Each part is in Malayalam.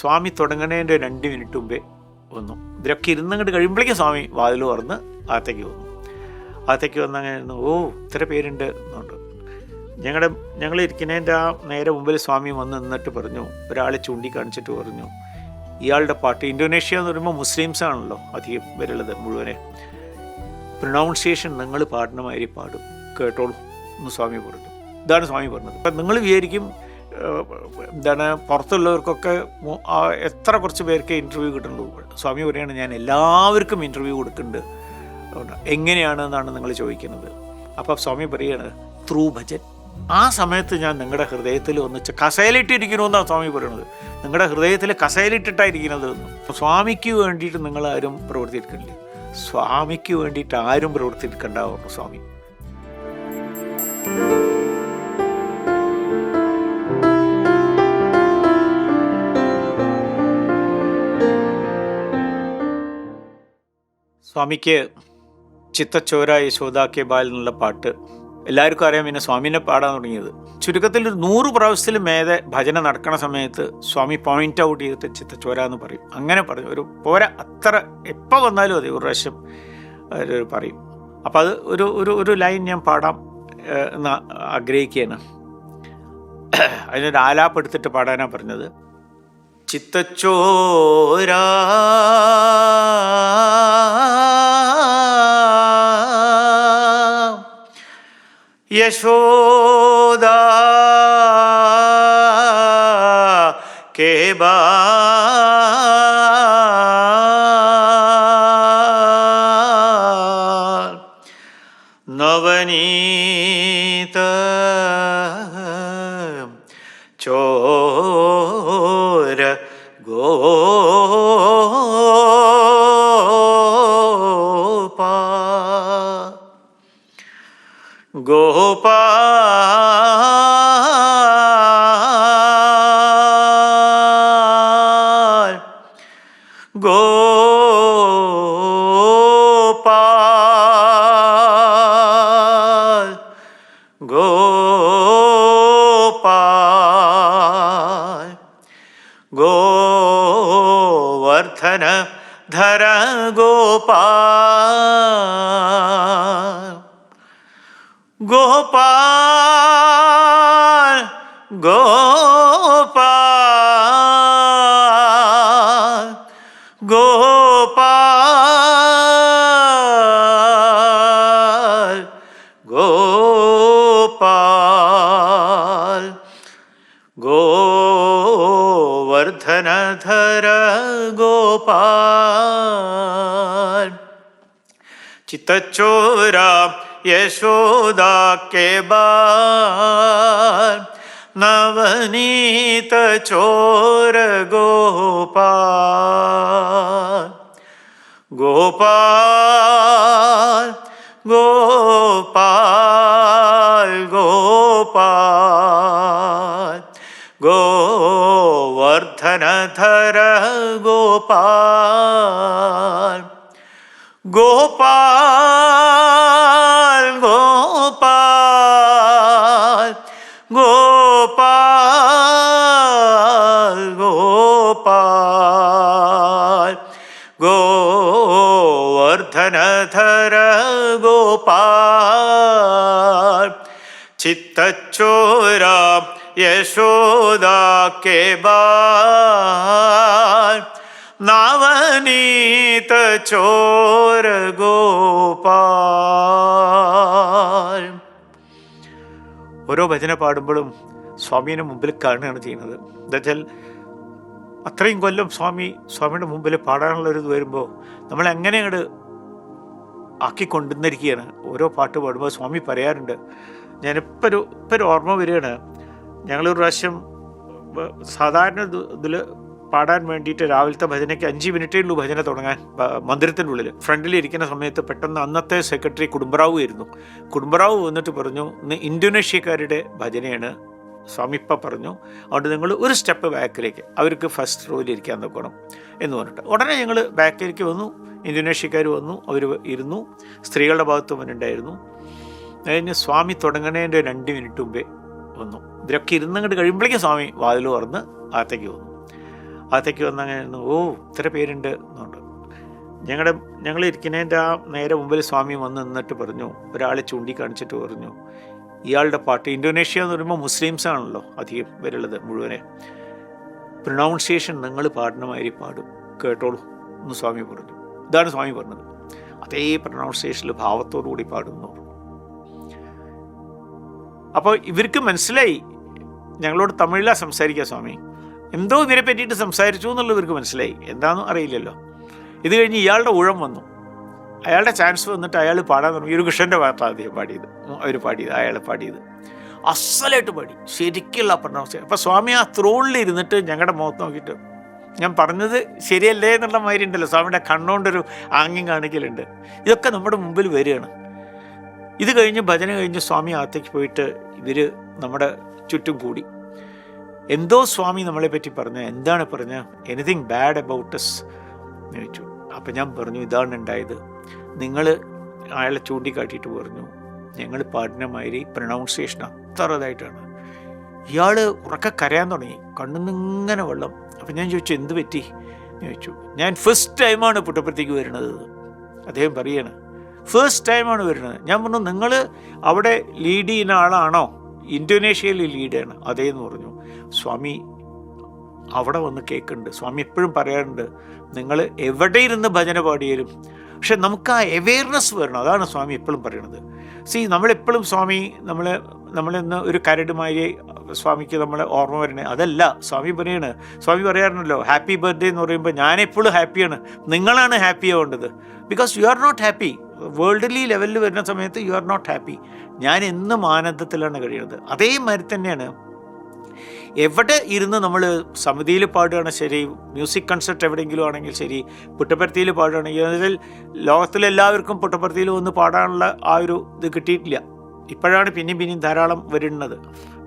സ്വാമി തുടങ്ങണേൻ്റെ 2 മിനിറ്റ് മുമ്പേ വന്നു. ഇതിലൊക്കെ ഇരുന്നങ്ങോട്ട് കഴിയുമ്പോഴേക്കും സ്വാമി വാതിൽ തുറന്ന് അകത്തേക്ക് വന്നു. അകത്തേക്ക് വന്ന് അങ്ങനെ ഇരുന്നു. ഓ, ഇത്ര പേരുണ്ട് എന്നുണ്ട്. ഞങ്ങൾ ഇരിക്കുന്നതിൻ്റെ ആ നേരെ മുമ്പിൽ സ്വാമി വന്ന് നിന്നിട്ട് പറഞ്ഞു, ഒരാളെ ചൂണ്ടിക്കാണിച്ചിട്ട് പറഞ്ഞു, ഇയാളുടെ പാട്ട്, ഇന്തോനേഷ്യ എന്ന് പറയുമ്പോൾ മുസ്ലിംസ് ആണല്ലോ അധികം വരുള്ളത് മുഴുവനെ, പ്രൊനൗൺസിയേഷൻ നിങ്ങൾ പാടുന്ന മാതിരി പാടും, കേട്ടോളൂ എന്ന് സ്വാമി പറഞ്ഞു. ഇതാണ് സ്വാമി പറഞ്ഞത്. അപ്പം നിങ്ങൾ വിചാരിക്കും പുറത്തുള്ളവർക്കൊക്കെ എത്ര കുറച്ച് പേർക്ക് ഇൻ്റർവ്യൂ കിട്ടുന്നുള്ളൂ. സ്വാമി പറയുകയാണ്, ഞാൻ എല്ലാവർക്കും ഇൻ്റർവ്യൂ കൊടുക്കുന്നുണ്ട്. എങ്ങനെയാണെന്നാണ് നിങ്ങൾ ചോദിക്കുന്നത്. അപ്പം സ്വാമി പറയുകയാണ്, ത്രൂ ഭജൻ. ആ സമയത്ത് ഞാൻ നിങ്ങളുടെ ഹൃദയത്തിൽ ഒന്നിച്ച് കസേലിട്ടിരിക്കണമെന്നാണ് സ്വാമി പറയുന്നത്. നിങ്ങളുടെ ഹൃദയത്തിൽ കസേലിട്ടിട്ടായിരിക്കുന്നത് എന്നും. സ്വാമിക്ക് വേണ്ടിയിട്ട് നിങ്ങളാരും പ്രവർത്തിക്കുന്നില്ല, സ്വാമിക്ക് വേണ്ടിയിട്ട് ആരും പ്രവർത്തിക്കണ്ടാവുന്നു സ്വാമി. സ്വാമിക്ക് ചിത്തച്ചോര യശോദാ കെ ബാൽ എന്നുള്ള പാട്ട് എല്ലാവർക്കും അറിയാം. പിന്നെ സ്വാമിനെ പാടാൻ തുടങ്ങിയത് ചുരുക്കത്തിൽ 100 പ്രാവശ്യത്തിൽ മേലെ ഭജന നടക്കുന്ന സമയത്ത് സ്വാമി പോയിന്റ് ഔട്ട് ചെയ്തിട്ട് ചിത്തച്ചോര എന്ന് പറയും. അങ്ങനെ പറഞ്ഞു ഒരു പോരാ, അത്ര എപ്പോൾ വന്നാലും അതെ ഒരു പ്രാവശ്യം പറയും. അപ്പം അത് ഒരു ലൈൻ ഞാൻ പാടാം എന്ന് ആഗ്രഹിക്കുകയാണ്. അതിനൊരു ആലാപ്പെടുത്തിട്ട് പാടാനാണ് പറഞ്ഞത്. ചിത്തച്ചോര യശോദാ കെ ബാൽ നവനീത ചോര ഗോപാൽ ഗോപാൽ ഗോപാൽ ഗോവർദ്ധന ധര ഗോപാൽ ഗോപാൽ ഗോപാൽ ഗോപാൽ ഗോപാൽ ഗോവർദ്ധനധര ഗോപാൽ ചിത്തച്ചോര യശോദാ കെ ബാൽ നവനീത ചോര ഗോപാൽ ഗോപാൽ ഗോപാൽ ഗോപാൽ ഗോവർദ്ധനധര ഗോപാൽ ഗോപാൽ ഗോപാൽ ഗോപാൽ ഗോപാൽ ഗോവർദ്ധനധര ഗോപാൽ ചിത്തച്ചോര യശോദാ കെ ബാൽ നവനീത ചോര ഗോപാൽ. ഓരോ ഭജന പാടുമ്പോഴും സ്വാമീനെ മുമ്പിൽ കാണുകയാണ് ചെയ്യുന്നത്. എന്നുവെച്ചാൽ അത്രയും കൊല്ലം സ്വാമിയുടെ മുമ്പിൽ പാടാനുള്ളൊരിത് വരുമ്പോൾ നമ്മൾ എങ്ങനെ അങ്ങോട്ട് ആക്കിക്കൊണ്ടിരിക്കുകയാണ്. ഓരോ പാട്ട് പാടുമ്പോൾ സ്വാമി പറയാറുണ്ട്. ഞാനിപ്പോൾ ഒരു ഓർമ്മ വരികയാണ്. ഞങ്ങളൊരു പ്രാവശ്യം സാധാരണ ഇതിൽ പാടാൻ വേണ്ടിയിട്ട് രാവിലത്തെ ഭജനയ്ക്ക് 5 മിനിറ്റേ ഉള്ളൂ ഭജന തുടങ്ങാൻ. മന്ദിരത്തിൻ്റെ ഉള്ളിൽ ഫ്രണ്ടിലിരിക്കുന്ന സമയത്ത് പെട്ടെന്ന് അന്നത്തെ സെക്രട്ടറി കുടുംബറാവു ആയിരുന്നു. കുടുംബറാവു വന്നിട്ട് പറഞ്ഞു, ഇന്ന് ഇന്തോനേഷ്യക്കാരുടെ ഭജനയാണ്. സ്വാമി ഇപ്പം പറഞ്ഞു, അതുകൊണ്ട് നിങ്ങൾ ഒരു സ്റ്റെപ്പ് ബാക്കിലേക്ക്, അവർക്ക് ഫസ്റ്റ് റോയിൽ ഇരിക്കാൻ നോക്കണം എന്ന് പറഞ്ഞിട്ട് ഉടനെ ഞങ്ങൾ ബാക്കിലേക്ക് വന്നു. ഇന്തോനേഷ്യക്കാർ വന്നു, അവർ ഇരുന്നു. സ്ത്രീകളുടെ ഭാഗത്തും അവനുണ്ടായിരുന്നു. അതിന് സ്വാമി തുടങ്ങണേൻ്റെ 2 മിനിറ്റ് മുമ്പേ വന്നു. ഇതിലൊക്കെ ഇരുന്നങ്ങോട്ട് കഴിയുമ്പോഴേക്കും സ്വാമി വാതിൽ തുറന്ന് അകത്തേക്ക് വന്നു. അകത്തേക്ക് വന്നങ്ങനെ ഓ ഇത്ര പേരുണ്ട് എന്നുണ്ട്. ഞങ്ങൾ ഇരിക്കുന്നതിൻ്റെ ആ നേരെ മുമ്പിൽ സ്വാമി വന്ന് നിന്നിട്ട് പറഞ്ഞു, ഒരാളെ ചൂണ്ടിക്കാണിച്ചിട്ട് പറഞ്ഞു, ഇയാളുടെ പാട്ട്, ഇന്തോനേഷ്യ എന്ന് പറയുമ്പോൾ മുസ്ലിംസ് ആണല്ലോ അധികം വരുള്ളത് മുഴുവനെ, പ്രൊനൗൺസിയേഷൻ നിങ്ങൾ പാടുന്ന മാതിരി പാടും, കേട്ടോളൂ എന്ന് സ്വാമി പറഞ്ഞു. ഇതാണ് സ്വാമി പറഞ്ഞത്. അതേ പ്രൊനൗൺസിയേഷനിൽ ഭാവത്തോടുകൂടി പാടുന്നു. അപ്പോൾ ഇവർക്ക് മനസ്സിലായി ഞങ്ങളോട് തമിഴിലാണ് സംസാരിക്കുക സ്വാമി, എന്തോ ഇതിനെ പറ്റിയിട്ട് സംസാരിച്ചു എന്നുള്ളത് ഇവർക്ക് മനസ്സിലായി, എന്താണെന്നും അറിയില്ലല്ലോ. ഇത് കഴിഞ്ഞ് ഇയാളുടെ ഊഴം വന്നു, അയാളുടെ ചാൻസ് വന്നിട്ട് അയാൾ പാടാൻ തുടങ്ങി. ഒരു കൃഷ്ണൻ്റെ ഭാഗത്താണ് അദ്ദേഹം പാടിയത്, അയാൾ പാടിയത് അസലായിട്ട് പാടി, ശരിക്കുള്ള പ്രൊനൗൺസിയേഷൻ. അപ്പോൾ സ്വാമി ആ ത്രോണിൽ ഇരുന്നിട്ട് ഞങ്ങളുടെ മുഖത്ത് നോക്കിയിട്ട്, ഞാൻ പറഞ്ഞത് ശരിയല്ലേ എന്നുള്ള മാതിരി ഉണ്ടല്ലോ, സ്വാമിയുടെ കണ്ണുകൊണ്ടൊരു ആംഗ്യം കാണിക്കലുണ്ട്. ഇതൊക്കെ നമ്മുടെ മുമ്പിൽ വരികയാണ്. ഇത് കഴിഞ്ഞ് ഭജന കഴിഞ്ഞ് സ്വാമി അകത്തേക്ക് പോയിട്ട് ഇവർ നമ്മുടെ ചുറ്റും കൂടി. എന്തോ സ്വാമി നമ്മളെ പറ്റി പറഞ്ഞ, എന്താണ് പറഞ്ഞ, എനിത്തിങ് ബാഡ് അബൌട്ട് അസ് എന്ന് ചോദിച്ചു. അപ്പം ഞാൻ പറഞ്ഞു, ഇതാണ് ഉണ്ടായത്. നിങ്ങൾ അയാളെ ചൂണ്ടിക്കാട്ടിയിട്ട് പറഞ്ഞു, ഞങ്ങൾ പാടുന്ന മാതിരി പ്രൊനൗൺസിയേഷൻ അത്ര ഇതായിട്ടാണ്. ഇയാൾ ഉറക്കെ കരയാൻ തുടങ്ങി, കണ്ണുന്നിങ്ങനെ വെള്ളം. അപ്പം ഞാൻ ചോദിച്ചു, എന്ത് പറ്റി എന്ന് ചോദിച്ചു. ഞാൻ ഫസ്റ്റ് ടൈമാണ് പുട്ടപ്പുറത്തേക്ക് വരുന്നത്. അദ്ദേഹം പറയാണ്, ഫസ്റ്റ് ടൈമാണ് വരുന്നത്. ഞാൻ പറഞ്ഞു, നിങ്ങൾ അവിടെ ലീഡ് ചെയ്യുന്ന ആളാണോ? ഇന്തോനേഷ്യയിൽ ലീഡാണ്. അതേന്ന് പറഞ്ഞു. സ്വാമി അവിടെ വന്ന് കേൾക്കുന്നുണ്ട്. സ്വാമി എപ്പോഴും പറയാറുണ്ട്, നിങ്ങൾ എവിടെ ഇരുന്ന് ഭജന പാടിയാലും പക്ഷെ നമുക്ക് ആ അവെയർനെസ് വരണം. അതാണ് സ്വാമി എപ്പോഴും പറയണത്. നമ്മളെപ്പോഴും സ്വാമി നമ്മളിന്ന് ഒരു കരടുമായി സ്വാമിക്ക് നമ്മളെ ഓർമ്മ വരണേ, അതല്ല സ്വാമി പറയാണ്. സ്വാമി പറയാറുണ്ടല്ലോ, ഹാപ്പി ബർത്ത്ഡേ എന്ന് പറയുമ്പോൾ ഞാനെപ്പോഴും ഹാപ്പിയാണ്, നിങ്ങളാണ് ഹാപ്പി ആവേണ്ടത്. Because you are not happy. Worldly ലെവലിൽ വരുന്ന സമയത്ത് യു ആർ നോട്ട് ഹാപ്പി. ഞാൻ എന്നും ആനന്ദത്തിലാണ് കഴിയുന്നത്. അതേമാതിരി തന്നെയാണ് എവിടെ ഇരുന്ന് നമ്മൾ സമിതിയിൽ പാടുകയാണ് ശരി, മ്യൂസിക് കൺസേർട്ട് എവിടെയെങ്കിലും ആണെങ്കിൽ ശരി, പുട്ടപ്പരുത്തിയിൽ പാടുകയാണെങ്കിൽ, അതിൽ ലോകത്തിലെല്ലാവർക്കും പുട്ടപ്പരുത്തിയിൽ വന്ന് പാടാനുള്ള ആ ഒരു ഇത് കിട്ടിയിട്ടില്ല. ഇപ്പോഴാണ് പിന്നെയും ധാരാളം വരുന്നത്.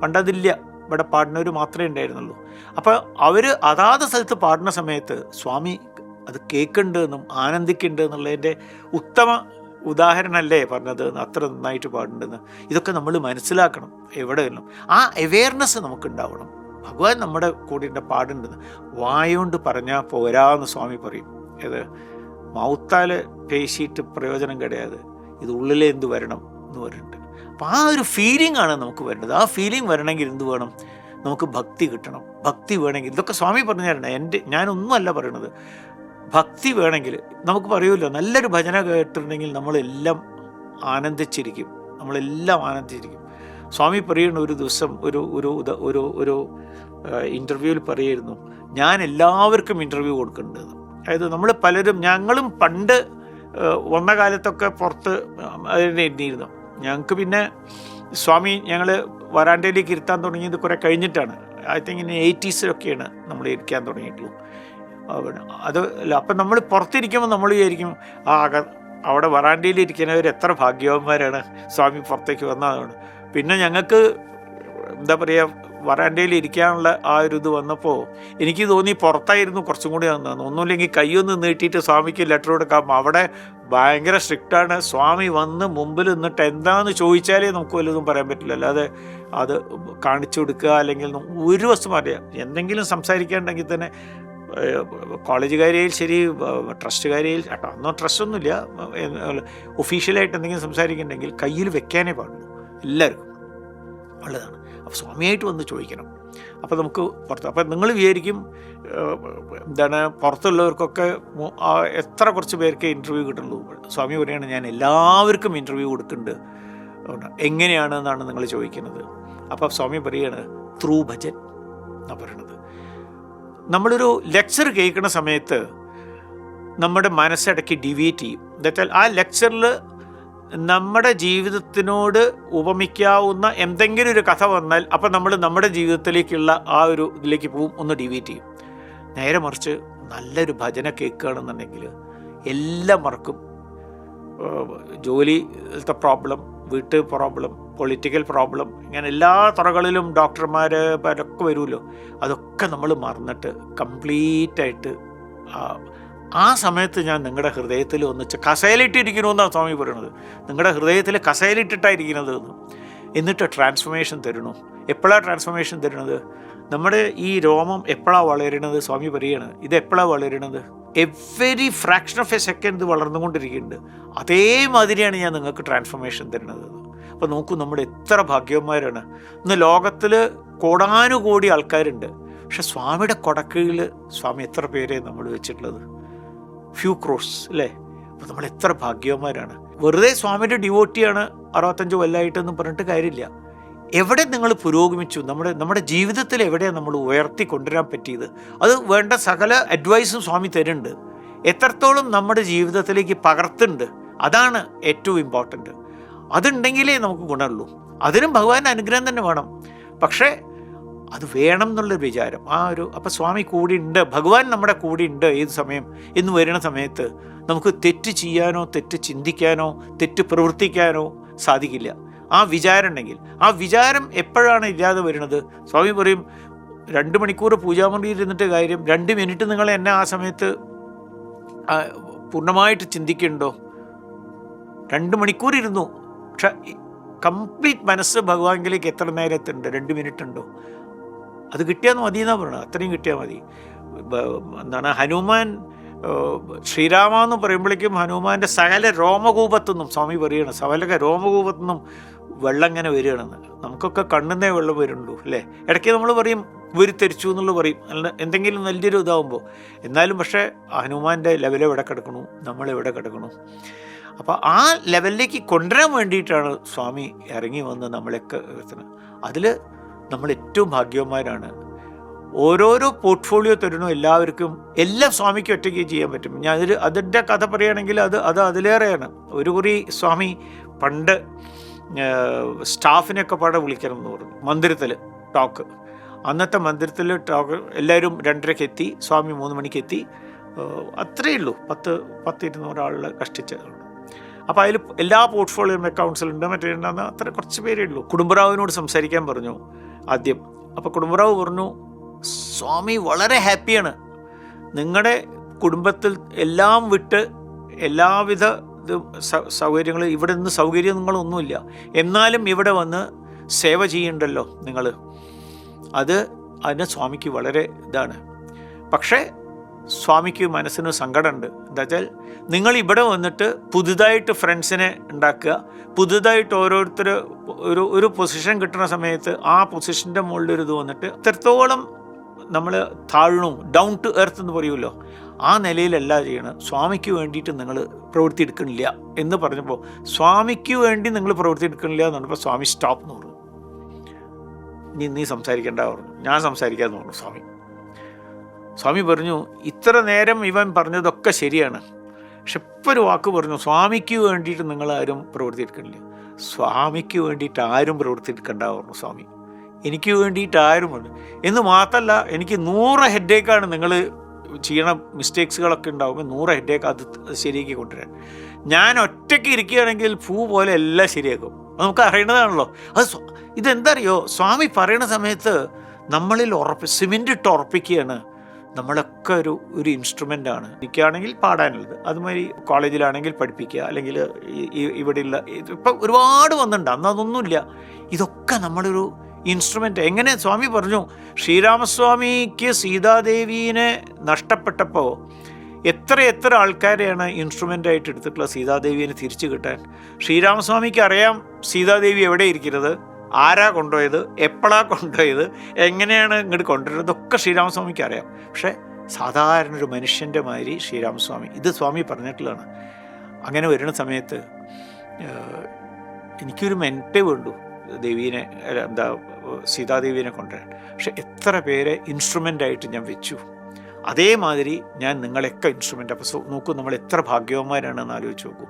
പണ്ടതില്ല, ഇവിടെ പാടുന്നവർ മാത്രമേ ഉണ്ടായിരുന്നുള്ളൂ. അപ്പോൾ അവർ അതാത് സ്ഥലത്ത് പാടുന്ന സമയത്ത് സ്വാമി അത് കേൾക്കുന്നുണ്ടെന്നും ആനന്ദിക്കുന്നുണ്ട് എന്നുള്ളതിൻ്റെ ഉത്തമ ഉദാഹരണമല്ലേ പറഞ്ഞത്, അത്ര നന്നായിട്ട് പാടുണ്ടെന്ന്. ഇതൊക്കെ നമ്മൾ മനസ്സിലാക്കണം. എവിടെയെല്ലാം ആ അവെയർനെസ് നമുക്കുണ്ടാവണം. ഭഗവാൻ നമ്മുടെ കൂടെ പാടുണ്ടെന്ന് വായോണ്ട് പറഞ്ഞാൽ പോരാന്ന് സ്വാമി പറയും. ഏത് മൗത്താൽ പേശിയിട്ട് പ്രയോജനം കിടയാതെ, ഇത് ഉള്ളിലെ എന്ത് വരണം എന്ന് പറഞ്ഞിട്ട്. അപ്പം ആ ഒരു ഫീലിംഗ് ആണ് നമുക്ക് വരേണ്ടത്. ആ ഫീലിംഗ് വരണമെങ്കിൽ എന്ത് വേണം? നമുക്ക് ഭക്തി കിട്ടണം. ഭക്തി വേണമെങ്കിൽ ഇതൊക്കെ സ്വാമി പറഞ്ഞു തരണം. ഞാനൊന്നുമല്ല പറയണത്. ഭക്തി വേണമെങ്കിൽ നമുക്ക് പറയുമല്ലോ, നല്ലൊരു ഭജന കേട്ടിട്ടുണ്ടെങ്കിൽ നമ്മളെല്ലാം ആനന്ദിച്ചിരിക്കും. സ്വാമി പറയുന്ന ഒരു ദിവസം ഒരു ഇൻ്റർവ്യൂവിൽ പറയായിരുന്നു, ഞാൻ എല്ലാവർക്കും ഇൻ്റർവ്യൂ കൊടുക്കുന്നുണ്ട്. അതായത് നമ്മൾ പലരും, ഞങ്ങളും പണ്ട് വന്ന കാലത്തൊക്കെ പുറത്ത് അതിരുന്നു. ഞങ്ങൾക്ക് പിന്നെ സ്വാമി ഞങ്ങൾ വരാണ്ടയിലേക്ക് ഇരുത്താൻ തുടങ്ങിയത് കുറേ കഴിഞ്ഞിട്ടാണ്. ഐ തിങ്ക് 80s നമ്മൾ ഇരിക്കാൻ തുടങ്ങിയിട്ടുള്ളൂ. അത് അല്ല, അപ്പം നമ്മൾ പുറത്തിരിക്കുമ്പോൾ നമ്മൾ വിചാരിക്കും, അവിടെ വറാണ്ടയിൽ ഇരിക്കുന്നവർ എത്ര ഭാഗ്യവാന്മാരാണ്, സ്വാമി പുറത്തേക്ക് വന്നതാണ്. പിന്നെ ഞങ്ങൾക്ക് എന്താ പറയുക, വറാണ്ടയിൽ ഇരിക്കാനുള്ള ആ ഒരു ഇത് വന്നപ്പോൾ എനിക്ക് തോന്നി പുറത്തായിരുന്നു കുറച്ചും കൂടി വന്നതെന്ന്. ഒന്നുമില്ലെങ്കിൽ കൈയൊന്ന് നീട്ടിയിട്ട് സ്വാമിക്ക് ലെറ്റർ കൊടുക്കാം. അവിടെ ഭയങ്കര സ്ട്രിക്റ്റാണ്. സ്വാമി വന്ന് മുമ്പിൽ നിന്നിട്ട് എന്താണെന്ന് ചോദിച്ചാലേ നമുക്ക് വല്ലതും പറയാൻ പറ്റില്ല. അല്ലാതെ അത് കാണിച്ചു കൊടുക്കുക അല്ലെങ്കിൽ ഒരു വസ്തു അറിയാം. എന്തെങ്കിലും സംസാരിക്കാനുണ്ടെങ്കിൽ തന്നെ കോളേജുകാരെയിൽ ശരി, ട്രസ്റ്റുകാരെയിൽ കേട്ടോ, അന്നോ ട്രസ്റ്റൊന്നുമില്ല, ഒഫീഷ്യലായിട്ട് എന്തെങ്കിലും സംസാരിക്കുന്നുണ്ടെങ്കിൽ കയ്യിൽ വെക്കാനേ പാടുള്ളൂ. എല്ലാവർക്കും ഉള്ളതാണ്. അപ്പോൾ സ്വാമിയായിട്ട് വന്ന് ചോദിക്കണം. അപ്പോൾ നമുക്ക് പുറത്ത്, അപ്പം നിങ്ങൾ വിചാരിക്കും എന്താണ് പുറത്തുള്ളവർക്കൊക്കെ എത്ര കുറച്ച് പേർക്ക് ഇൻ്റർവ്യൂ കിട്ടുള്ളൂ. സ്വാമി പറയുകയാണ്, ഞാൻ എല്ലാവർക്കും ഇൻ്റർവ്യൂ കൊടുക്കുന്നുണ്ട്. എങ്ങനെയാണെന്നാണ് നിങ്ങൾ ചോദിക്കുന്നത്. അപ്പോൾ സ്വാമി പറയുകയാണ്, ത്രൂ ഭജൻ എന്നാണ് പറയണത്. നമ്മളൊരു ലെക്ചർ കേൾക്കുന്ന സമയത്ത് നമ്മുടെ മനസ്സിടയ്ക്ക് ഡിവിയേറ്റ് ചെയ്യും. എന്നുവെച്ചാൽ ആ ലെക്ചറിൽ നമ്മുടെ ജീവിതത്തിനോട് ഉപമിക്കാവുന്ന എന്തെങ്കിലും ഒരു കഥ വന്നാൽ അപ്പം നമ്മൾ നമ്മുടെ ജീവിതത്തിലേക്കുള്ള ആ ഒരു ഇതിലേക്ക് പോവും, ഒന്ന് ഡിവിയേറ്റ് ചെയ്യും. നേരെ മറിച്ച് നല്ലൊരു ഭജന കേൾക്കുകയാണെന്നുണ്ടെങ്കിൽ എല്ലാം മറക്കും. ജോലിയിലത്തെ പ്രോബ്ലം, വീട്ട് പ്രോബ്ലം, പൊളിറ്റിക്കൽ പ്രോബ്ലം, ഇങ്ങനെ എല്ലാ തുറകളിലും ഡോക്ടർമാർ അവരൊക്കെ വരുമല്ലോ, അതൊക്കെ നമ്മൾ മറന്നിട്ട് കംപ്ലീറ്റായിട്ട് ആ സമയത്ത് ഞാൻ നിങ്ങളുടെ ഹൃദയത്തിൽ ഒന്നിച്ച് കസേലിട്ടിരിക്കണമെന്നാണ് സ്വാമി പറയുന്നത്. നിങ്ങളുടെ ഹൃദയത്തിൽ കസേലിട്ടിട്ടായിരിക്കുന്നത് എന്ന്. എന്നിട്ട് ട്രാൻസ്ഫോർമേഷൻ തരണു. എപ്പോഴാണ് ട്രാൻസ്ഫോർമേഷൻ തരുന്നത്? നമ്മുടെ ഈ രോമം എപ്പോഴാണ് വളരുന്നത്? സ്വാമി പറയാണ്, ഇത് എപ്പോഴാണ് വളരുന്നത്? Every fraction of A second ഇത് വളർന്നുകൊണ്ടിരിക്കുന്നുണ്ട്. അതേമാതിരിയാണ് ഞാൻ നിങ്ങൾക്ക് ട്രാൻസ്ഫോർമേഷൻ തരുന്നത്. അപ്പോൾ നോക്കൂ, നമ്മൾ എത്ര ഭാഗ്യവന്മാരാണ്. ഇന്ന് ലോകത്തിൽ കോടാനുകോടി ആൾക്കാരുണ്ട്. പക്ഷെ സ്വാമിയുടെ കൊടക്കീഴിൽ സ്വാമി എത്ര പേരെ നമ്മൾ വെച്ചിട്ടുള്ളത്? ഫ്യൂ ക്രോസ് അല്ലേ? അപ്പോൾ നമ്മൾ എത്ര ഭാഗ്യവന്മാരാണ്. വെറുതെ സ്വാമിയുടെ ഡിവോട്ടിയാണ് 65 കൊല്ലമായിട്ടെന്ന് പറഞ്ഞിട്ട് കാര്യമില്ല. എവിടെ നിങ്ങൾ പുരോഗമിച്ചു? നമ്മുടെ ജീവിതത്തിൽ എവിടെയാണ് നമ്മൾ ഉയർത്തി കൊണ്ടുവരാൻ പറ്റിയത്? അത് വേണ്ട സകല അഡ്വൈസും സ്വാമി തരുന്നുണ്ട്. എത്രത്തോളം നമ്മുടെ ജീവിതത്തിലേക്ക് പകർത്തുന്നുണ്ട്, അതാണ് ഏറ്റവും ഇമ്പോർട്ടൻ്റ്. അതുണ്ടെങ്കിലേ നമുക്ക് ഗുണമുള്ളൂ. അതിനും ഭഗവാന്റെ അനുഗ്രഹം തന്നെ വേണം. പക്ഷേ അത് വേണം എന്നുള്ളൊരു വിചാരം, അപ്പം സ്വാമി കൂടി ഉണ്ട്, ഭഗവാൻ നമ്മുടെ കൂടെ ഉണ്ട് ഏത് സമയം എന്ന് വരുന്ന സമയത്ത് നമുക്ക് തെറ്റ് ചെയ്യാനോ തെറ്റ് ചിന്തിക്കാനോ തെറ്റ് പ്രവർത്തിക്കാനോ സാധിക്കില്ല. ആ വിചാരം ഉണ്ടെങ്കിൽ, ആ വിചാരം എപ്പോഴാണ് ഇല്ലാതെ വരുന്നത്? സ്വാമി പറയും, 2 മണിക്കൂർ പൂജാമുറിയിൽ ഇരുന്നിട്ട് കാര്യം, 2 മിനിറ്റ് നിങ്ങൾ എന്നെ ആ സമയത്ത് പൂർണ്ണമായിട്ട് ചിന്തിക്കുന്നുണ്ടോ? 2 മണിക്കൂർ ഇരുന്നു, പക്ഷെ കംപ്ലീറ്റ് മനസ്സ് ഭഗവാനിലേക്ക് എത്ര നേരത്തുണ്ട്? 2 മിനിറ്റ് ഉണ്ടോ? അത് കിട്ടിയാൽ മതി എന്നാണ് പറയുന്നത്. അത്രയും കിട്ടിയാൽ മതി. എന്താണ് ഹനുമാൻ ശ്രീരാമ എന്ന് പറയുമ്പോഴേക്കും ഹനുമാൻ്റെ സകല രോമകൂപത്തുനിന്നും സ്വാമി പറയുകയാണ്, സകല രോമകൂപത്തുനിന്നും വെള്ളം ഇങ്ങനെ വരികയാണെന്ന്. നമുക്കൊക്കെ കണ്ണുന്നേ വെള്ളം വരുന്നുള്ളൂ അല്ലേ? ഇടയ്ക്ക് നമ്മൾ പറയും ഉരുത്തിരിച്ചു എന്നുള്ള പറയും, അല്ല എന്തെങ്കിലും വലിയൊരു ഇതാവുമ്പോൾ. എന്നാലും പക്ഷേ ഹനുമാൻ്റെ ലെവൽ എവിടെ കിടക്കണു, നമ്മളെവിടെ കിടക്കണു? അപ്പോൾ ആ ലെവലിലേക്ക് കൊണ്ടുവരാൻ വേണ്ടിയിട്ടാണ് സ്വാമി ഇറങ്ങി വന്ന് നമ്മളെയൊക്കെ എത്തുന്നത്. അതിൽ നമ്മൾ ഏറ്റവും ഭാഗ്യവന്മാരാണ്. ഓരോരോ പോർട്ട്ഫോളിയോ തരുന്നു എല്ലാവർക്കും. എല്ലാം സ്വാമിക്ക് ഒറ്റയ്ക്ക് ചെയ്യാൻ പറ്റും. ഞാൻ അതിൻ്റെ കഥ പറയുകയാണെങ്കിൽ അത് അതിലേറെയാണ്. ഒരു കുറി സ്വാമി പണ്ട് സ്റ്റാഫിനെയൊക്കെ പാടെ വിളിക്കണം എന്ന് പറഞ്ഞു, മന്ദിരത്തിൽ ടോക്ക്. അന്നത്തെ മന്ദിരത്തിൽ ടോക്ക് എല്ലാവരും 2:30 എത്തി, സ്വാമി 3 മണിക്ക് എത്തി. അത്രയേ ഉള്ളൂ, 10-20 ആളുകൾ കഷ്ടിച്ചതുകൊണ്ട്. അപ്പോൾ അതിൽ എല്ലാ പോർട്ട്ഫോളിയോ അക്കൗണ്ട്സിലുണ്ട്, മറ്റേ അത്ര കുറച്ച് പേരേ ഉള്ളൂ. കുടുംബറാവിനോട് സംസാരിക്കാൻ പറഞ്ഞു ആദ്യം. അപ്പോൾ കുടുംബറാവ് പറഞ്ഞു, സ്വാമി വളരെ ഹാപ്പിയാണ്, നിങ്ങളുടെ കുടുംബത്തിൽ എല്ലാം വിട്ട് എല്ലാവിധ സൗകര്യങ്ങൾ, ഇവിടെ നിന്ന് സൗകര്യം നിങ്ങളൊന്നുമില്ല, എന്നാലും ഇവിടെ വന്ന് സേവ ചെയ്യുന്നുണ്ടല്ലോ നിങ്ങൾ, അതിന് സ്വാമിക്ക് വളരെ ഇതാണ്. പക്ഷേ സ്വാമിക്ക് മനസ്സിന് സങ്കടമുണ്ട്. എന്താ വെച്ചാൽ നിങ്ങൾ ഇവിടെ വന്നിട്ട് പുതുതായിട്ട് ഫ്രണ്ട്സിനെ ഉണ്ടാക്കുക, പുതുതായിട്ട് ഓരോരുത്തർ ഒരു പൊസിഷൻ കിട്ടുന്ന സമയത്ത് ആ പൊസിഷൻ്റെ മുകളിലൊരു ഇത് വന്നിട്ട് എത്രത്തോളം നമ്മൾ താഴ്ന്നു, ഡൗൺ ടു എർത്ത് എന്ന് പറയുമല്ലോ, ആ നിലയിലല്ല ചെയ്യണം. സ്വാമിക്ക് വേണ്ടിയിട്ട് നിങ്ങൾ പ്രവൃത്തി എടുക്കണില്ല എന്ന് പറഞ്ഞപ്പോൾ, സ്വാമിക്ക് വേണ്ടി നിങ്ങൾ പ്രവൃത്തി എടുക്കണില്ല എന്ന് പറഞ്ഞപ്പോൾ സ്വാമി സ്റ്റോപ്പ് എന്ന് പറഞ്ഞു. നീ സംസാരിക്കേണ്ട പറഞ്ഞു. ഞാൻ സംസാരിക്കാമെന്ന് പറഞ്ഞു സ്വാമി പറഞ്ഞു, ഇത്ര നേരം ഇവൻ പറഞ്ഞതൊക്കെ ശരിയാണ്, പക്ഷെ ഇപ്പോൾ ഒരു വാക്ക് പറഞ്ഞു, സ്വാമിക്ക് വേണ്ടിയിട്ട് നിങ്ങളാരും പ്രവൃത്തി എടുക്കണില്ല. സ്വാമിക്ക് വേണ്ടിയിട്ട് ആരും പ്രവൃത്തി എടുക്കണ്ട പറഞ്ഞു സ്വാമി. എനിക്ക് വേണ്ടിയിട്ട് ആരും ഉണ്ട് എന്ന് മാത്രമല്ല, എനിക്ക് 100 ഹെഡേക്കാണ് നിങ്ങൾ ചെയ്യണ മിസ്റ്റേക്സുകളൊക്കെ ഉണ്ടാകുമ്പോൾ 100 ഹെഡേക്ക് അത് ശരിയാക്കി കൊണ്ടുവരാൻ. ഞാൻ ഒറ്റയ്ക്ക് ഇരിക്കുകയാണെങ്കിൽ പൂ പോലെ എല്ലാം ശരിയാക്കും. അത് നമുക്ക് അറിയണതാണല്ലോ. ഇതെന്താ അറിയോ, സ്വാമി പറയുന്ന സമയത്ത് നമ്മളിൽ സിമെൻ്റ് ഇട്ട് ഉറപ്പിക്കുകയാണ്. നമ്മളൊക്കെ ഒരു ഇൻസ്ട്രുമെൻ്റാണ്. എനിക്കാണെങ്കിൽ പാടാനുള്ളത്, അതുമാതിരി കോളേജിലാണെങ്കിൽ പഠിപ്പിക്കുക, അല്ലെങ്കിൽ ഇവിടെയുള്ള ഇപ്പം ഒരുപാട് വന്നിട്ടുണ്ട്, അന്ന് അതൊന്നുമില്ല. ഇതൊക്കെ നമ്മളൊരു ഇൻസ്ട്രുമെൻ്റ്. എങ്ങനെ സ്വാമി പറഞ്ഞു, ശ്രീരാമസ്വാമിക്ക് സീതാദേവീനെ നഷ്ടപ്പെട്ടപ്പോൾ എത്ര ആൾക്കാരെയാണ് ഇൻസ്ട്രുമെൻ്റായിട്ട് എടുത്തിട്ടുള്ള സീതാദേവീനെ തിരിച്ചു കിട്ടാൻ. ശ്രീരാമസ്വാമിക്ക് അറിയാം സീതാദേവി എവിടെ ഇരിക്കുന്നത്, ആരാ കൊണ്ടുപോയത്, എപ്പോഴാണ് കൊണ്ടുപോയത്, എങ്ങനെയാണ് ഇങ്ങോട്ട് കൊണ്ടുവരുന്നത്, ഇതൊക്കെ ശ്രീരാമസ്വാമിക്ക് അറിയാം. പക്ഷേ സാധാരണ ഒരു മനുഷ്യൻ്റെ മാതിരി ശ്രീരാമസ്വാമി ഇത് സ്വാമി പറഞ്ഞിട്ടുള്ളതാണ്. അങ്ങനെ വരുന്ന സമയത്ത് എനിക്കൊരു മെൻറ്റേ വേണ്ടു ദേവീനെ, സീതാദേവീനെ കൊണ്ടുവരാൻ. പക്ഷെ എത്ര പേരെ ഇൻസ്ട്രുമെൻ്റായിട്ട് ഞാൻ വെച്ചു. അതേമാതിരി ഞാൻ നിങ്ങളെയൊക്കെ ഇൻസ്ട്രുമെൻ്റ്. അപ്പോൾ നോക്കൂ, നമ്മൾ എത്ര ഭാഗ്യവന്മാരാണെന്ന് ആലോചിച്ച് നോക്കൂ.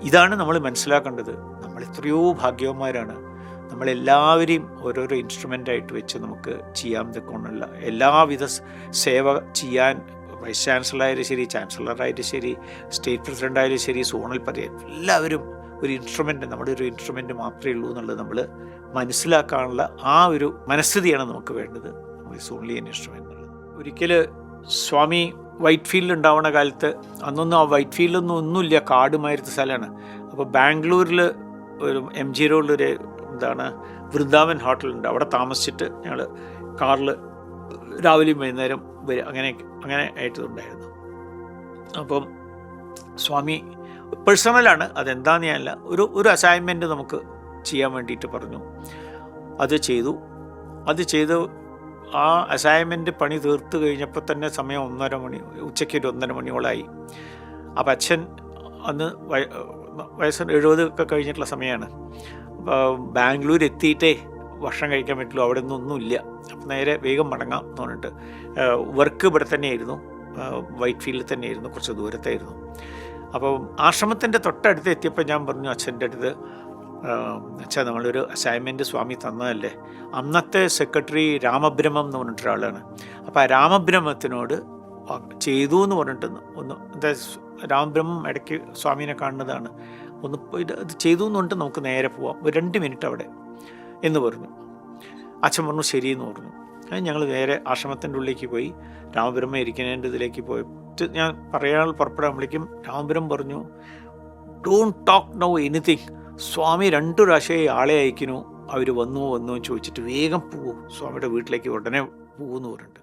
ഇതാണ് നമ്മൾ മനസ്സിലാക്കേണ്ടത്. നമ്മൾ എത്രയോ ഭാഗ്യവന്മാരാണ്. നമ്മളെല്ലാവരെയും ഓരോരോ ഇൻസ്ട്രുമെൻ്റായിട്ട് വെച്ച് നമുക്ക് ചെയ്യാൻ തക്കൊണ്ടുള്ള എല്ലാവിധ സേവ ചെയ്യാൻ, വൈസ് ചാൻസലറായാലും ശരി, ചാൻസലറായാലും ശരി, സ്റ്റേറ്റ് പ്രസിഡൻ്റായാലും ശരി, സോണൽ പഞ്ചായത്ത്, എല്ലാവരും ഒരു ഇൻസ്ട്രുമെൻ്റ്, നമ്മുടെ ഒരു ഇൻസ്ട്രുമെൻ്റ് മാത്രമേ ഉള്ളൂ എന്നുള്ളത് നമ്മൾ മനസ്സിലാക്കാനുള്ള ആ ഒരു മനസ്ഥിതിയാണ് നമുക്ക് വേണ്ടത്. ഇറ്റ്സ് ഓൺലി എൻ ഇൻസ്ട്രുമെൻ്റ് എന്നുള്ളത്. ഒരിക്കൽ സ്വാമി വൈറ്റ് ഫീൽഡ് ഉണ്ടാവുന്ന കാലത്ത്, അന്നൊന്നും ആ വൈറ്റ് ഫീൽഡൊന്നും ഒന്നുമില്ല, കാടുമായിരുന്ന സ്ഥലമാണ്. അപ്പോൾ ബാംഗ്ലൂരിൽ ഒരു MG റോഡിലൊരു എന്താണ് വൃന്ദാവൻ ഹോട്ടലുണ്ട്, അവിടെ താമസിച്ചിട്ട് ഞങ്ങൾ കാറിൽ രാവിലെയും വൈകുന്നേരം വരും, അങ്ങനെ ആയിട്ടുണ്ടായിരുന്നു. അപ്പം സ്വാമി പേഴ്സണലാണ്, അതെന്താണെന്ന് ഞാനല്ല, ഒരു അസൈൻമെൻറ്റ് നമുക്ക് ചെയ്യാൻ വേണ്ടിയിട്ട് പറഞ്ഞു. അത് ചെയ്തു. ആ അസൈൻമെൻറ്റ് പണി തീർത്ത് കഴിഞ്ഞപ്പോൾ തന്നെ സമയം 1:30 മണി, ഉച്ചയ്ക്ക് ഒരു 1:30 മണിയോളായി. അപ്പം അച്ഛൻ അന്ന് വയസ്സ് 70 ഒക്കെ കഴിഞ്ഞിട്ടുള്ള സമയമാണ്. അപ്പോൾ ബാംഗ്ലൂർ എത്തിയിട്ടേ ഭക്ഷണം കഴിക്കാൻ പറ്റുള്ളൂ, അവിടെ ഒന്നുമില്ല. അപ്പം നേരെ വേഗം മടങ്ങാം എന്ന് പറഞ്ഞിട്ട്, വർക്ക് ഇവിടെ തന്നെയായിരുന്നു, വൈറ്റ് ഫീൽഡിൽ തന്നെയായിരുന്നു, കുറച്ച് ദൂരത്തായിരുന്നു. അപ്പോൾ ആശ്രമത്തിൻ്റെ തൊട്ടടുത്ത് എത്തിയപ്പോൾ ഞാൻ പറഞ്ഞു അച്ഛൻ്റെ അടുത്ത്, അച്ഛാ നമ്മളൊരു അസൈൻമെൻറ്റ് സ്വാമി തന്നതല്ലേ. അന്നത്തെ സെക്രട്ടറി രാമബ്രഹ്മം എന്ന് പറഞ്ഞിട്ടൊരാളാണ്. അപ്പോൾ ആ രാമബ്രഹ്മത്തിനോട് ചെയ്തു എന്ന് പറഞ്ഞിട്ട് എന്താ, രാമബ്രഹ്മം ഇടയ്ക്ക് സ്വാമീനെ കാണുന്നതാണ്, ഇത് ചെയ്തു എന്ന് പറഞ്ഞിട്ട് നമുക്ക് നേരെ പോവാം, ഒരു 2 മിനിറ്റ് അവിടെ എന്ന് പറഞ്ഞു. അച്ഛൻ പറഞ്ഞു ശരിയെന്ന് പറഞ്ഞു. ഞങ്ങൾ നേരെ ആശ്രമത്തിൻ്റെ ഉള്ളിലേക്ക് പോയി. രാമബ്രഹ്മ ഇരിക്കുന്നതിൻ്റെ ഇതിലേക്ക് പോയിട്ട് ഞാൻ പറയാൻ പുറപ്പെടാകുമ്പോഴേക്കും രാമബ്രഹ്മം പറഞ്ഞു, ഡോണ്ട് ടോക്ക് നോ എനിത്തിങ്, സ്വാമി 2 പ്രാവശ്യമായി ആളെ അയക്കുന്നു, അവർ വന്നു ചോദിച്ചിട്ട് വേഗം പോവൂ, സ്വാമിയുടെ വീട്ടിലേക്ക് ഉടനെ പോവെന്ന് പറഞ്ഞിട്ട്.